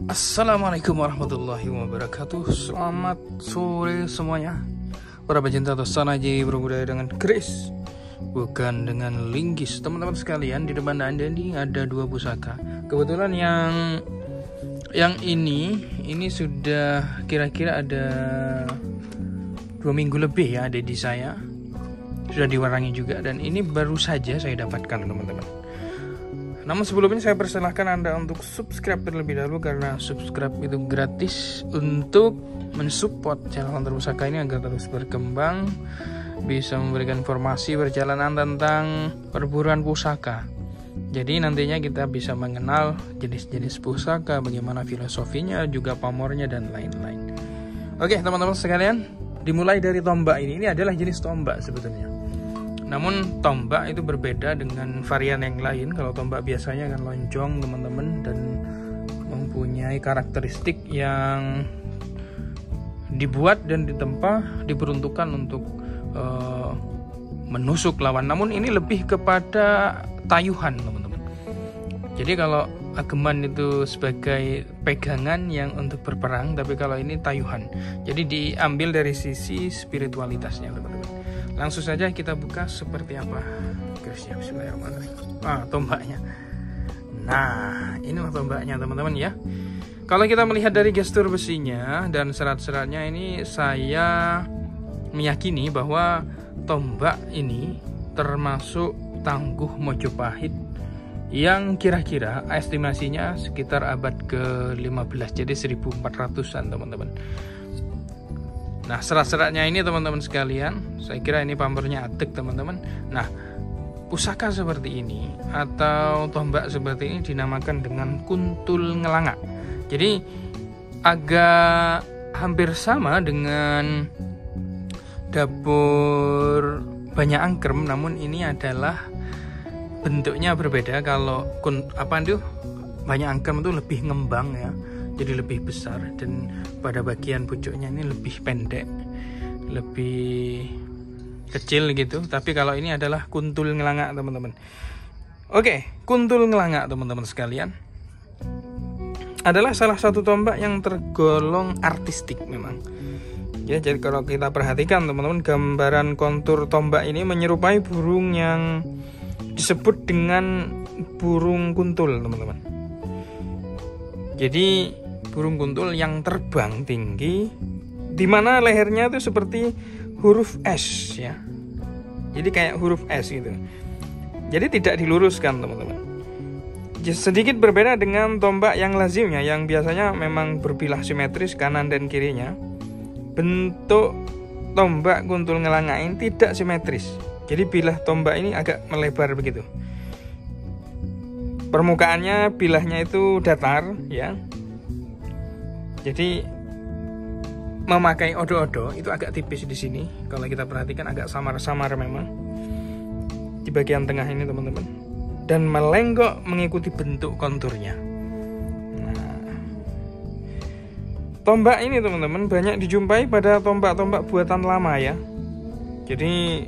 Assalamualaikum warahmatullahi wabarakatuh. Selamat sore semuanya, para pecinta Tosanaji berbudaya dengan keris, bukan dengan linggis. Teman-teman sekalian, di depan Anda ini ada dua pusaka. Kebetulan yang ini sudah kira-kira ada 2 minggu lebih ya ada di saya. Sudah diwarangi juga, dan ini baru saja saya dapatkan, teman-teman. Namun sebelumnya saya persilahkan Anda untuk subscribe terlebih dahulu, karena subscribe itu gratis untuk mensupport channel Hunter Pusaka ini agar terus berkembang, bisa memberikan informasi perjalanan tentang perburuan pusaka. Jadi nantinya kita bisa mengenal jenis-jenis pusaka, bagaimana filosofinya, juga pamornya, dan lain-lain. Oke teman-teman sekalian, dimulai dari tombak ini adalah jenis tombak sebetulnya. Namun tombak itu berbeda dengan varian yang lain. Kalau tombak biasanya kan lonjong, teman-teman, dan mempunyai karakteristik yang dibuat dan diperuntukkan untuk menusuk lawan. Namun ini lebih kepada tayuhan, teman-teman. Jadi kalau ageman itu sebagai pegangan yang untuk berperang, tapi kalau ini tayuhan. Jadi diambil dari sisi spiritualitasnya, teman-teman. Langsung saja kita buka seperti apa kerisnya. Bismillahirrahmanirrahim. Tombaknya. Nah, inilah tombaknya, teman-teman ya. Kalau kita melihat dari gestur besinya dan serat-seratnya ini, saya meyakini bahwa tombak ini termasuk Tangguh Mojopahit yang kira-kira estimasinya sekitar abad ke-15, jadi 1400-an, teman-teman. Nah, serat-seratnya ini, teman-teman sekalian, saya kira ini pamornya atek, teman-teman. Nah, pusaka seperti ini atau tombak seperti ini dinamakan dengan kuntul ngelangak. Jadi agak hampir sama dengan dapur banyak angkrem, namun ini adalah bentuknya berbeda. Kalau banyak angkrem itu lebih ngembang ya, jadi lebih besar, dan pada bagian pucuknya ini lebih pendek, lebih kecil gitu. Tapi kalau ini adalah kuntul ngelangak, teman-teman. Oke, kuntul ngelangak, teman-teman sekalian, adalah salah satu tombak yang tergolong artistik memang. Ya, jadi kalau kita perhatikan, teman-teman, gambaran kontur tombak ini menyerupai burung yang disebut dengan burung kuntul, teman-teman. Jadi burung kuntul yang terbang tinggi, di mana lehernya itu seperti huruf S ya. Jadi kayak huruf S gitu. Jadi tidak diluruskan, teman-teman. Sedikit berbeda dengan tombak yang lazimnya, yang biasanya memang berbilah simetris kanan dan kirinya. Bentuk tombak kuntul ngelangak ini tidak simetris. Jadi bilah tombak ini agak melebar begitu. Permukaannya, bilahnya itu datar ya. Jadi memakai odo-odo itu agak tipis di sini. Kalau kita perhatikan agak samar-samar memang di bagian tengah ini, teman-teman. Dan melenggok mengikuti bentuk konturnya. Nah, tombak ini, teman-teman, banyak dijumpai pada tombak-tombak buatan lama ya. Jadi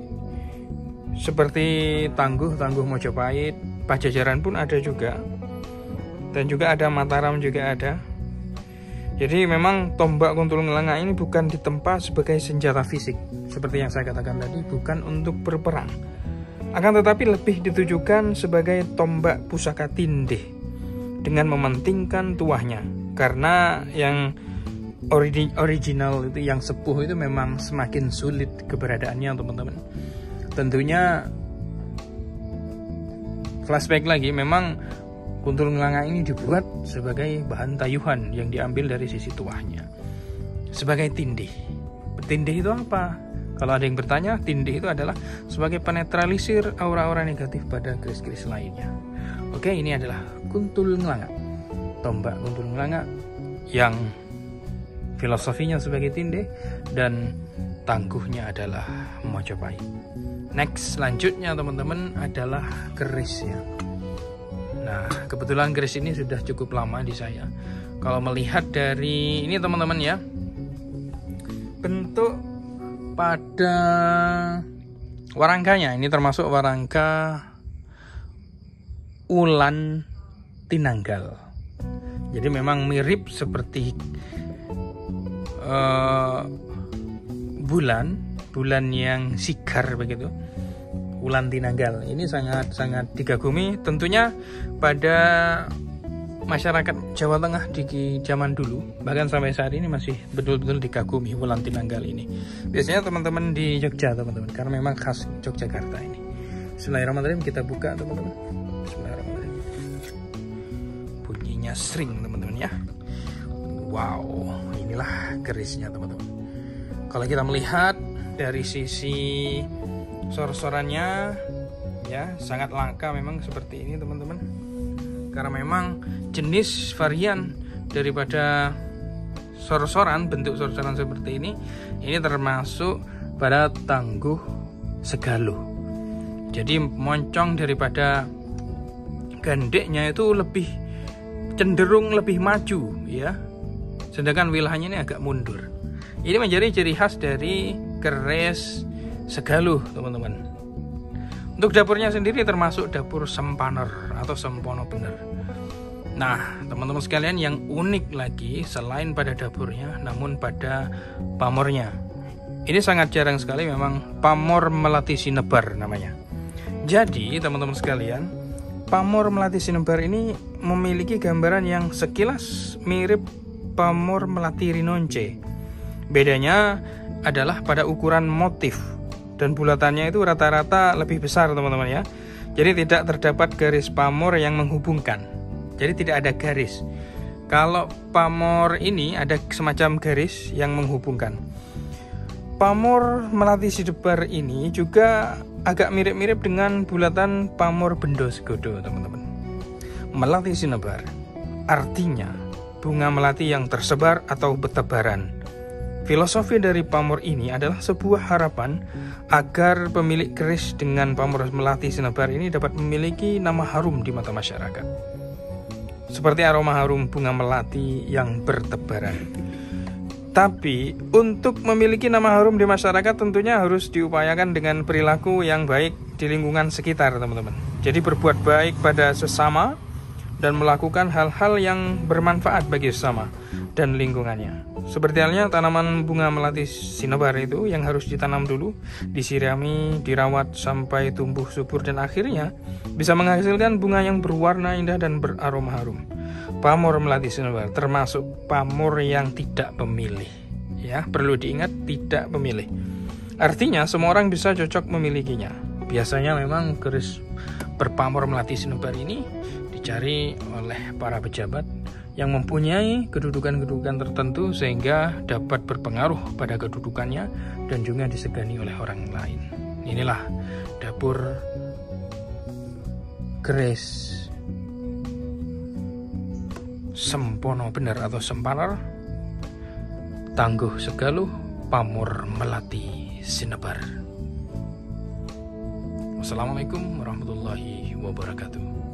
seperti Tangguh Mojopahit, Pajajaran pun ada juga, dan juga ada Mataram juga ada. Jadi memang tombak kuntul ngelangak ini bukan ditempa sebagai senjata fisik, seperti yang saya katakan tadi, bukan untuk berperang. Akan tetapi lebih ditujukan sebagai tombak pusaka tindih dengan mementingkan tuahnya. Karena yang original itu, yang sepuh itu memang semakin sulit keberadaannya, teman-teman. Tentunya flashback lagi, memang kuntul ngelangak ini dibuat sebagai bahan tayuhan yang diambil dari sisi tuahnya, sebagai tindih. Tindih itu apa? Kalau ada yang bertanya, tindih itu adalah sebagai penetralisir aura-aura negatif pada keris-keris lainnya. Oke, ini adalah kuntul ngelangak, tombak kuntul ngelangak yang filosofinya sebagai tindih dan tangguhnya adalah Mojopahit. Next, selanjutnya, teman-teman, adalah keris ya. Nah, kebetulan keris ini sudah cukup lama di saya. Kalau melihat dari ini, teman-teman ya, bentuk pada warangkanya ini termasuk warangka Ulan Tinanggal. Jadi memang mirip seperti bulan yang sigar begitu, Wulan Tinanggal. Ini sangat dikagumi tentunya pada masyarakat Jawa Tengah di zaman dulu, bahkan sampai saat ini masih betul-betul dikagumi Wulan Tinanggal ini. Biasanya teman-teman di Jogja, teman-teman, karena memang khas Yogyakarta ini. Bismillahirrahmanirrahim, kita buka, teman-teman. Bismillahirrahmanirrahim. Bunyinya sering, teman-teman ya. Wow, inilah kerisnya, teman-teman. Kalau kita melihat dari sisi sor-sorannya, ya sangat langka memang seperti ini, teman-teman. Karena memang jenis varian daripada sor-soran, bentuk sor-soran seperti ini termasuk pada Tangguh Segaluh. Jadi moncong daripada gandeknya itu cenderung lebih maju, ya. Sedangkan wilayahnya ini agak mundur. Ini menjadi ciri khas dari keris Segaluh, teman-teman. Untuk dapurnya sendiri termasuk dapur sempaner atau sempono bener. Nah, teman-teman sekalian, yang unik lagi selain pada dapurnya, namun pada pamornya. Ini sangat jarang sekali, memang pamor melati sinebar namanya. Jadi, teman-teman sekalian, pamor melati sinebar ini memiliki gambaran yang sekilas mirip pamor melati rinonce. Bedanya adalah pada ukuran motif, dan bulatannya itu rata-rata lebih besar, teman-teman ya. Jadi tidak terdapat garis pamor yang menghubungkan. Jadi tidak ada garis. Kalau pamor ini ada semacam garis yang menghubungkan. Pamor melati sinebar ini juga agak mirip-mirip dengan bulatan pamor bendo segodo, teman-teman. Melati sinebar artinya bunga melati yang tersebar atau bertebaran. Filosofi dari pamor ini adalah sebuah harapan agar pemilik keris dengan pamor melati sinebar ini dapat memiliki nama harum di mata masyarakat, seperti aroma harum bunga melati yang bertebaran. Tapi untuk memiliki nama harum di masyarakat tentunya harus diupayakan dengan perilaku yang baik di lingkungan sekitar, teman-teman. Jadi berbuat baik pada sesama dan melakukan hal-hal yang bermanfaat bagi sesama dan lingkungannya. Seperti halnya tanaman bunga melati sinebar itu yang harus ditanam dulu, disirami, dirawat sampai tumbuh subur dan akhirnya bisa menghasilkan bunga yang berwarna indah dan beraroma harum. Pamor melati sinebar termasuk pamor yang tidak pemilih. Ya, perlu diingat, tidak pemilih. Artinya semua orang bisa cocok memilikinya. Biasanya memang keris berpamor melati sinebar ini dicari oleh para pejabat yang mempunyai kedudukan-kedudukan tertentu sehingga dapat berpengaruh pada kedudukannya dan juga disegani oleh orang lain. Inilah dapur keris sempono bener atau sempaner Tangguh Segaluh pamor melati sinebar. Wassalamualaikum warahmatullahi wabarakatuh.